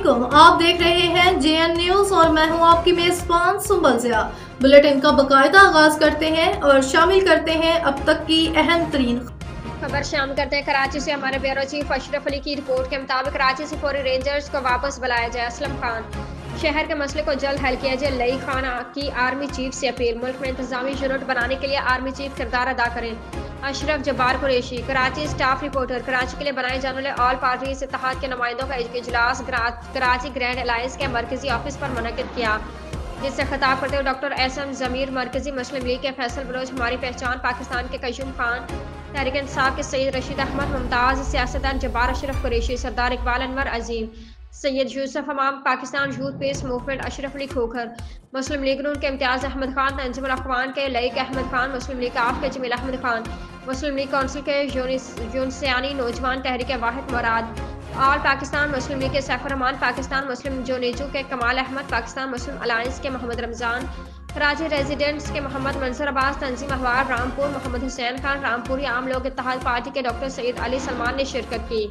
अस्सलामुअलैकुम, आप देख रहे हैं JN न्यूज और मैं हूं आपकी मेजबान सुंबल ज़िया। बुलेटिन का बाकायदा आगाज करते हैं और शामिल करते हैं अब तक की अहम तरीन खबर शामिल करते हैं। कराची से हमारे ब्यूरो चीफ अशरफ अली की रिपोर्ट के मुताबिक कराची से फौरी रेंजर्स को वापस बुलाया जाए। असलम खान, शहर के मसले को जल्द हल किया जाए। लई खान की आर्मी चीफ से अपील, मुल्क में इंतजामी यूनिट बनाने के लिए आर्मी चीफ किरदार अदा करें। अशरफ जब्बार कुरैशी, कराची स्टाफ रिपोर्टर, कराची के लिए बनाए जाने वाले ऑल पार्टीज इत्तेहाद के नुमाइंदों का इजलास कराची ग्रैंड अलायंस के मरकजी ऑफिस पर मुनक्किद किया, जिससे खिताब करते हुए डॉक्टर एसएम जमीर, मरकजी मुस्लिम लीग के फैसल बलोच, हमारी पहचान पाकिस्तान के कयूम खान, तहरीक इंसाफ के सैयद रशीद अहमद, मुमताज़ सियासतदान जब्बार अशरफ कुरैशी, सरदार इकबाल अनवर अजीम, Syed Yusuf Hamam, Pakistan youth peace movement Ashraf Ali Khokhar, Muslim League Noon के इम्तियाज़ अहमद खान, तंजीमुल अखवान के लईक अहमद खान, मुस्लिम लीग आफ के जमील अहमद खान, मुस्लिम लीग कौंसिल के यूनसियानी नौजवान तहरीक वाहिद मुराद, ऑल पाकिस्तान मुस्लिम लीग के सैफुर रहमान, पाकिस्तान मुस्लिम जोनेजू के कमाल अहमद, पाकिस्तान मुस्लिम अलायंस के मोहम्मद रमज़ान, कराची रेजिडेंट्स के मोहम्मद मंसूर अब्बास, तंजीम अहवार रामपुर मोहम्मद हुसैन खान, रामपुरी आम लोग इत्तेहाद पार्टी के डॉक्टर सईद अली सलमान ने शिरकत की।